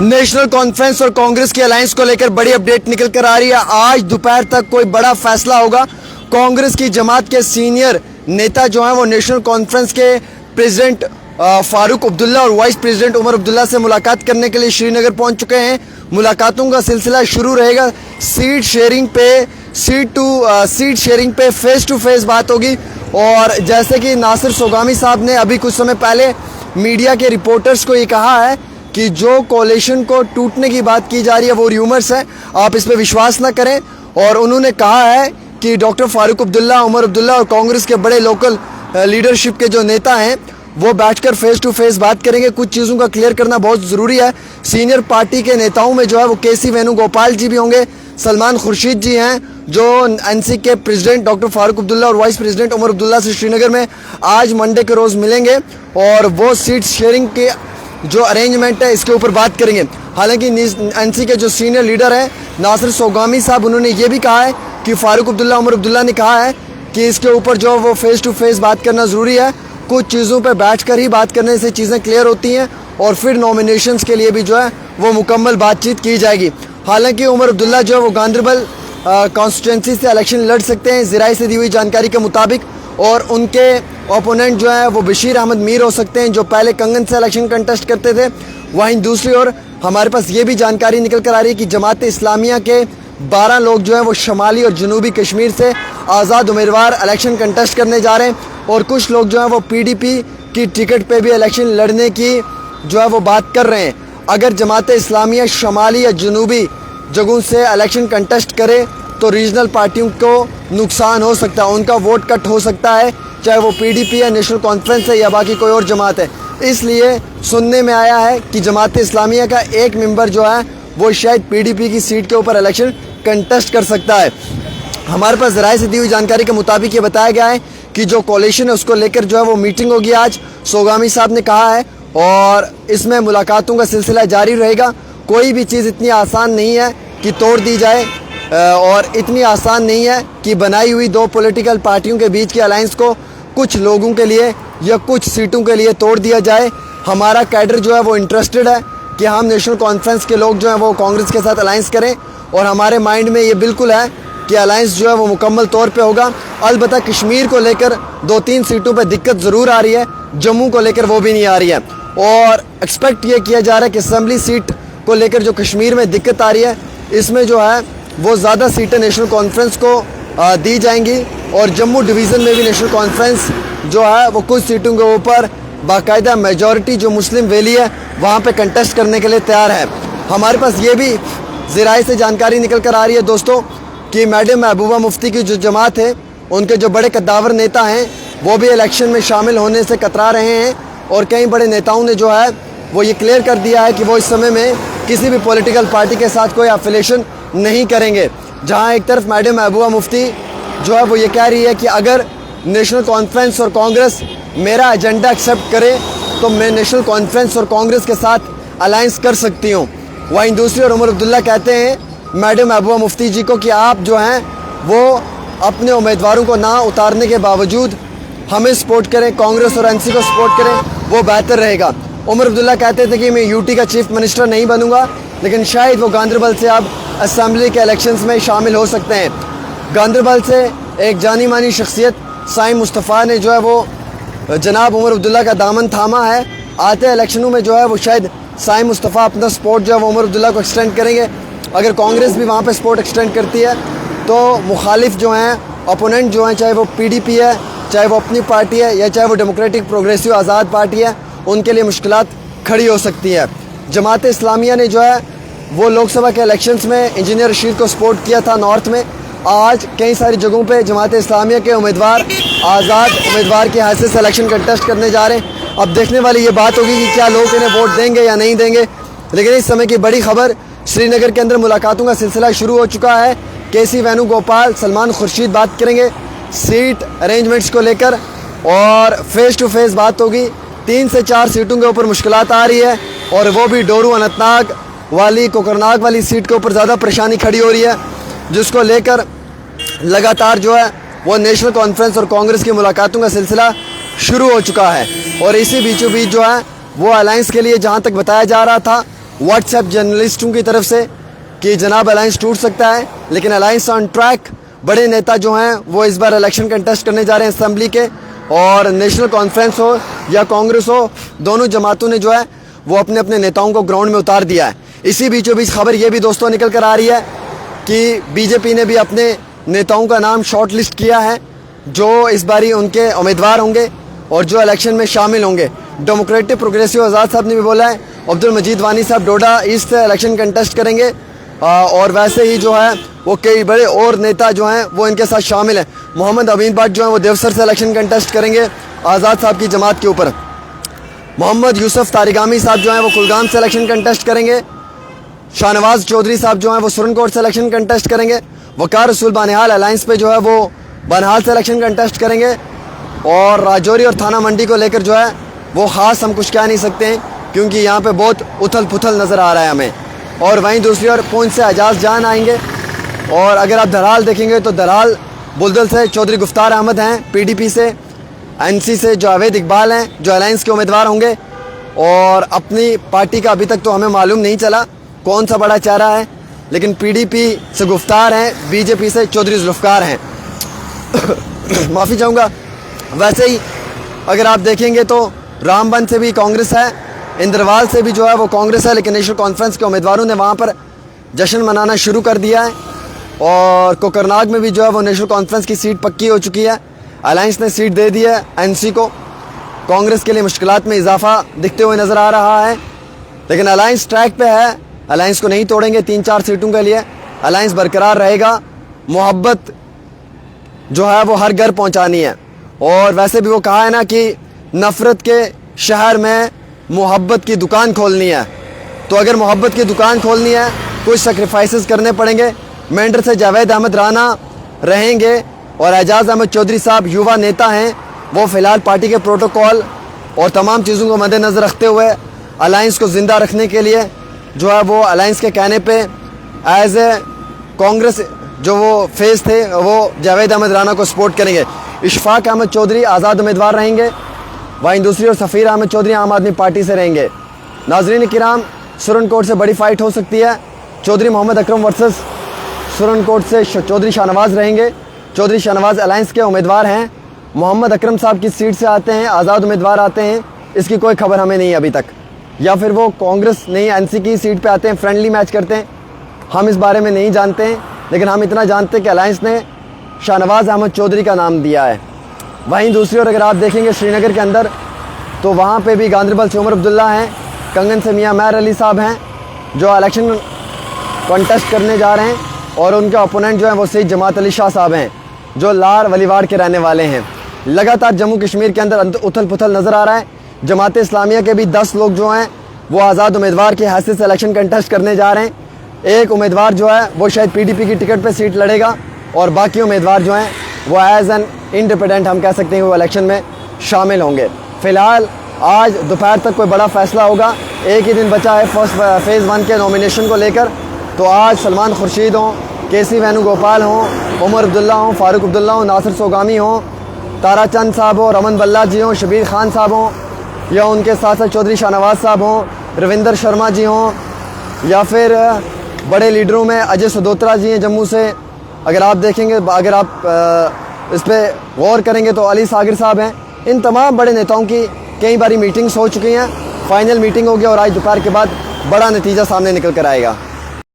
National conference और कांग्रेस की alliance को लेकर बड़ी अपडेट निकल कर आ रही है। आज दोपहर तक कोई बड़ा फैसला होगा। कांग्रेस की जमात के सीनियर नेता जो हैं वो नेशनल कॉन्फ्रेंस के प्रेसिडेंट फारूक अब्दुल्ला और वाइस प्रेसिडेंट उमर अब्दुल्ला से मुलाकात करने के लिए श्रीनगर पहुंच चुके हैं। मुलाकातों का सिलसिला शुरू रहेगा। सीट शेयरिंग पे फेस टू फेस बात होगी। और जैसे कि नासिर सोगामी साहब ने अभी कुछ समय पहले मीडिया के रिपोर्टर्स को ये कहा है कि जो कोalition को टूटने की बात की जा रही है वो र्यूमर्स है, आप इस पे विश्वास ना करें। और उन्होंने कहा है कि डॉक्टर फारूक अब्दुल्ला, उमर अब्दुल्ला और कांग्रेस के बड़े लोकल लीडरशिप के जो नेता हैं वो बैठकर फेस टू फेस बात करेंगे। कुछ चीज़ों का क्लियर करना बहुत ज़रूरी है। सीनियर पार्टी के नेताओं में जो है वो केसी वेणुगोपाल जी भी होंगे, सलमान खुर्शीद जी हैं जो एनसी के प्रेसिडेंट डॉक्टर फारूक अब्दुल्ला और वाइस प्रेसिडेंट उमर अब्दुल्ला से श्रीनगर में आज मंडे के रोज़ मिलेंगे और वो सीट शेयरिंग के जो अरेंजमेंट है इसके ऊपर बात करेंगे। हालांकि एनसी के जो सीनियर लीडर हैं नासिर सोगामी साहब, उन्होंने ये भी कहा है कि फारूक अब्दुल्ला उमर अब्दुल्ला ने कहा है कि इसके ऊपर जो वो फेस टू फेस बात करना ज़रूरी है। कुछ चीज़ों पे बैठकर ही बात करने से चीज़ें क्लियर होती हैं और फिर नॉमिनेशंस के लिए भी जो है वो मुकम्मल बातचीत की जाएगी। हालांकि उमर अब्दुल्ला जो है वो गांदरबल कॉन्स्टिट्यूंसी से इलेक्शन लड़ सकते हैं ज़राए से दी हुई जानकारी के मुताबिक, और उनके ओपोनेंट जो है वो बशीर अहमद मीर हो सकते हैं जो पहले कंगन से इलेक्शन कंटेस्ट करते थे। वहीं दूसरी ओर हमारे पास ये भी जानकारी निकल कर आ रही है कि जमात इस्लामिया के 12 लोग जो हैं वो शमाली और जनूबी कश्मीर से आज़ाद उम्मीदवार इलेक्शन कंटेस्ट करने जा रहे हैं और कुछ लोग जो हैं वो पीडीपी की टिकट पे भी इलेक्शन लड़ने की जो है वो बात कर रहे हैं। अगर जमात इस्लामिया शमाली या जनूबी जगहों से इलेक्शन कंटेस्ट करे तो रीजनल पार्टियों को नुकसान हो सकता है, उनका वोट कट हो सकता है, चाहे वो पीडीपी है, नेशनल कॉन्फ्रेंस है या बाकी कोई और जमात है। इसलिए सुनने में आया है कि जमात इस्लामिया का एक मेंबर जो है वो शायद पीडीपी की सीट के ऊपर इलेक्शन कंटेस्ट कर सकता है। हमारे पास ज़राए से दी हुई जानकारी के मुताबिक ये बताया गया है कि जो कोalition है उसको लेकर जो है वो मीटिंग होगी आज, सोगामी साहब ने कहा है, और इसमें मुलाकातों का सिलसिला जारी रहेगा। कोई भी चीज़ इतनी आसान नहीं है कि तोड़ दी जाए और इतनी आसान नहीं है कि बनाई हुई दो पॉलिटिकल पार्टियों के बीच की अलायंस को कुछ लोगों के लिए या कुछ सीटों के लिए तोड़ दिया जाए। हमारा कैडर जो है वो इंटरेस्टेड है कि हम नेशनल कॉन्फ्रेंस के लोग जो हैं वो कांग्रेस के साथ अलायंस करें और हमारे माइंड में ये बिल्कुल है कि अलायंस जो है वो मुकम्मल तौर पे होगा। अलबत्ता कश्मीर को लेकर 2-3 सीटों पे दिक्कत ज़रूर आ रही है, जम्मू को लेकर वो भी नहीं आ रही है। और एक्सपेक्ट ये किया जा रहा है कि असम्बली सीट को लेकर जो कश्मीर में दिक्कत आ रही है इसमें जो है वो ज़्यादा सीटें नेशनल कॉन्फ्रेंस को दी जाएंगी और जम्मू डिवीज़न में भी नेशनल कॉन्फ्रेंस जो है वो कुछ सीटों के ऊपर बाकायदा मेजॉरिटी जो मुस्लिम वैली है वहाँ पे कंटेस्ट करने के लिए तैयार है। हमारे पास ये भी ज़राए से जानकारी निकल कर आ रही है दोस्तों कि मैडम महबूबा मुफ्ती की जो जमात है उनके जो बड़े कद्दावर नेता हैं वो भी इलेक्शन में शामिल होने से कतरा रहे हैं और कई बड़े नेताओं ने जो है वो ये क्लियर कर दिया है कि वो इस समय में किसी भी पॉलिटिकल पार्टी के साथ कोई एफिलिएशन नहीं करेंगे। जहां एक तरफ मैडम महबूबा मुफ्ती जो है वो ये कह रही है कि अगर नेशनल कॉन्फ्रेंस और कांग्रेस मेरा एजेंडा एक्सेप्ट करे तो मैं नेशनल कॉन्फ्रेंस और कांग्रेस के साथ अलायंस कर सकती हूँ। वहीं दूसरी ओर उमर अब्दुल्ला कहते हैं मैडम महबूबा मुफ्ती जी को कि आप जो हैं वो अपने उम्मीदवारों को ना उतारने के बावजूद हमें सपोर्ट करें, कांग्रेस और एनसी को सपोर्ट करें, वो बेहतर रहेगा। उमर अब्दुल्ला कहते थे कि मैं यूटी का चीफ मिनिस्टर नहीं बनूंगा, लेकिन शायद वो गांदरबल से अब असम्बली के इलेक्शंस में शामिल हो सकते हैं। गांदरबल से एक जानी मानी शख्सियत साइम मुस्तफ़ा ने जो है वो जनाब उमर अब्दुल्ला का दामन थामा है। आते इलेक्शनों में जो है वो शायद साइम मुस्तफ़ा अपना सपोर्ट जो है वो उमर अब्दुल्ला को एक्सटेंड करेंगे। अगर कांग्रेस भी वहाँ पे सपोर्ट एक्सटेंड करती है तो मुखालिफ जो हैं, ओपोनेंट जो हैं, चाहे वो पीडीपी है, चाहे वो अपनी पार्टी है या चाहे वो डेमोक्रेटिक प्रोग्रेसिव आज़ाद पार्टी है, उनके लिए मुश्किलात खड़ी हो सकती है। जमात इस्लामिया ने जो है वो लोकसभा के इलेक्शंस में इंजीनियर रशीद को सपोर्ट किया था नॉर्थ में। आज कई सारी जगहों पे जमात इस्लामिया के उम्मीदवार आज़ाद उम्मीदवार की हैसियत से इलेक्शन कंटेस्ट करने जा रहे हैं। अब देखने वाली ये बात होगी कि क्या लोग इन्हें वोट देंगे या नहीं देंगे। लेकिन इस समय की बड़ी खबर, श्रीनगर के अंदर मुलाकातों का सिलसिला शुरू हो चुका है। केसी वेणुगोपाल, सलमान खुर्शीद बात करेंगे सीट अरेंजमेंट्स को लेकर और फेस टू फेस बात होगी। 3 से 4 सीटों के ऊपर मुश्किलात आ रही है और वो भी डोरू अनंतनाग वाली, कोकरनाग वाली सीट के ऊपर ज़्यादा परेशानी खड़ी हो रही है, जिसको लेकर लगातार जो है वो नेशनल कॉन्फ्रेंस और कांग्रेस की मुलाकातों का सिलसिला शुरू हो चुका है। और इसी बीचों बीच जो है वो अलायंस के लिए जहां तक बताया जा रहा था व्हाट्सएप जर्नलिस्टों की तरफ से कि जनाब अलायंस टूट सकता है, लेकिन अलायंस ऑन ट्रैक। बड़े नेता जो हैं वो इस बार इलेक्शन कंटेस्ट करने जा रहे हैं असेंबली के, और नेशनल कॉन्फ्रेंस हो या कांग्रेस हो, दोनों जमातों ने जो है वो अपने अपने नेताओं को ग्राउंड में उतार दिया है। इसी बीचों बीच खबर ये भी दोस्तों निकल कर आ रही है कि बीजेपी ने भी अपने नेताओं का नाम शॉर्ट लिस्ट किया है जो इस बारी उनके उम्मीदवार होंगे और जो इलेक्शन में शामिल होंगे। डेमोक्रेटिक प्रोग्रेसिव आज़ाद साहब ने भी बोला है, अब्दुल मजीद वानी साहब डोडा ईस्ट से इलेक्शन कंटेस्ट करेंगे, और वैसे ही जो है वो कई बड़े और नेता जो हैं वो इनके साथ शामिल हैं। मोहम्मद अमीन भट्ट जो हैं वो देवसर से इलेक्शन कंटेस्ट करेंगे आज़ाद साहब की जमात के ऊपर। मोहम्मद यूसुफ तारिगामी साहब जो हैं वो कुलगाम से इलेक्शन कंटेस्ट करेंगे। शाहनवाज चौधरी साहब जो हैं वो सुरनकोट से इलेक्शन कंटेस्ट करेंगे। वकार रसूल बानिहाल अलायंस पे जो है वो बनहाल से इलेक्शन कंटेस्ट करेंगे। और राजौरी और थाना मंडी को लेकर जो है वो ख़ास हम कुछ कह नहीं सकते हैं, क्योंकि यहाँ पे बहुत उथल पुथल नज़र आ रहा है हमें। और वहीं दूसरी ओर पूंछ से एजाज जान आएंगे। और अगर आप धराल देखेंगे तो धराल बुलदल से चौधरी गुफ्तार अहमद हैं, पीडीपी से, एनसी से जावेद इकबाल हैं जो अलायंस के उम्मीदवार होंगे। और अपनी पार्टी का अभी तक तो हमें मालूम नहीं चला कौन सा बड़ा चेहरा है, लेकिन पीडीपी से गुफ्तार हैं, बीजेपी से चौधरी जुल्फ़कार हैं। माफ़ी चाहूँगा। वैसे ही अगर आप देखेंगे तो रामबन से भी कांग्रेस है, इंद्रवाल से भी जो है वो कांग्रेस है, लेकिन नेशनल कॉन्फ्रेंस के उम्मीदवारों ने वहाँ पर जश्न मनाना शुरू कर दिया है। और कोकरनाग में भी जो है वो नेशनल कॉन्फ्रेंस की सीट पक्की हो चुकी है, अलायंस ने सीट दे दी है एनसी को। कांग्रेस के लिए मुश्किलात में इजाफा दिखते हुए नज़र आ रहा है, लेकिन अलायंस ट्रैक पे है, अलायंस को नहीं तोड़ेंगे 3-4 सीटों के लिए, अलायंस बरकरार रहेगा। मोहब्बत जो है वो हर घर पहुंचानी है। और वैसे भी वो कहा है ना कि नफ़रत के शहर में मोहब्बत की दुकान खोलनी है, तो अगर मोहब्बत की दुकान खोलनी है कुछ सेक्रीफाइसेस करने पड़ेंगे। मेंढर से जावेद अहमद राना रहेंगे और एजाज अहमद चौधरी साहब युवा नेता हैं, वो फ़िलहाल पार्टी के प्रोटोकॉल और तमाम चीज़ों को मद्देनज़र रखते हुए अलायंस को ज़िंदा रखने के लिए जो है वो अलायंस के कहने पे एज ए कांग्रेस जो वो फेस थे वो जावेद अहमद राना को सपोर्ट करेंगे। इशफाक अहमद चौधरी आज़ाद उम्मीदवार रहेंगे, वहीं दूसरी ओर सफ़ीर अहमद चौधरी आम आदमी पार्टी से रहेंगे। नाजरीन किराम, सुरनकोट से बड़ी फाइट हो सकती है। चौधरी मोहम्मद अकरम वर्सेस सुरनकोट से चौधरी शाहनवाज रहेंगे। चौधरी शाहनवाज अलायंस के उम्मीदवार हैं, मोहम्मद अकरम साहब की सीट से आते हैं, आज़ाद उम्मीदवार आते हैं, इसकी कोई खबर हमें नहीं अभी तक, या फिर वो कांग्रेस नहीं एनसी की सीट पे आते हैं, फ्रेंडली मैच करते हैं, हम इस बारे में नहीं जानते हैं। लेकिन हम इतना जानते हैं कि अलायंस ने शाहनवाज अहमद चौधरी का नाम दिया है। वहीं दूसरी ओर अगर आप देखेंगे श्रीनगर के अंदर तो वहाँ पे भी गांदरबल से उमर अब्दुल्ला हैं, कंगन से मियाँ मैर अली साहब हैं जो इलेक्शन कॉन्टेस्ट करने जा रहे हैं, और उनके ओपोनेंट जो हैं वो सईद जमात अली शाह साहब हैं जो लार वलीवाड़ के रहने वाले हैं। लगातार जम्मू कश्मीर के अंदर उथल पुथल नज़र आ रहा है। जमात इस्लामिया के भी 10 लोग जो हैं वो आज़ाद उम्मीदवार की हैसियत से इलेक्शन कंटेस्ट करने जा रहे हैं। एक उम्मीदवार जो है वो शायद पीडीपी की टिकट पे सीट लड़ेगा, और बाकी उम्मीदवार जो हैं वो एज एन इंडिपेंडेंट हम कह सकते हैं वो इलेक्शन में शामिल होंगे। फ़िलहाल आज दोपहर तक कोई बड़ा फ़ैसला होगा, एक ही दिन बचा है फर्स्ट फेज़ 1 के नॉमिनेशन को लेकर। तो आज सलमान खुर्शीद हों, केसी वेणुगोपाल हों, उमर अब्दुल्ला हों, फ़ारूक अब्दुल्ला हों, नासिर सोगामी हों, ताराचंद साहब हों, रमन बल्ला जी हों, शबीर खान साहब हों, या उनके साथ साथ चौधरी शाहनवाज साहब हों, रविंदर शर्मा जी हों, या फिर बड़े लीडरों में अजय सदोत्रा जी हैं जम्मू से। अगर आप देखेंगे, अगर आप इस पर गौर करेंगे तो अली सागिर साहब हैं। इन तमाम बड़े नेताओं की कई बारी मीटिंग्स हो चुकी हैं, फाइनल मीटिंग होगी और आज दोपहर के बाद बड़ा नतीजा सामने निकल कर आएगा।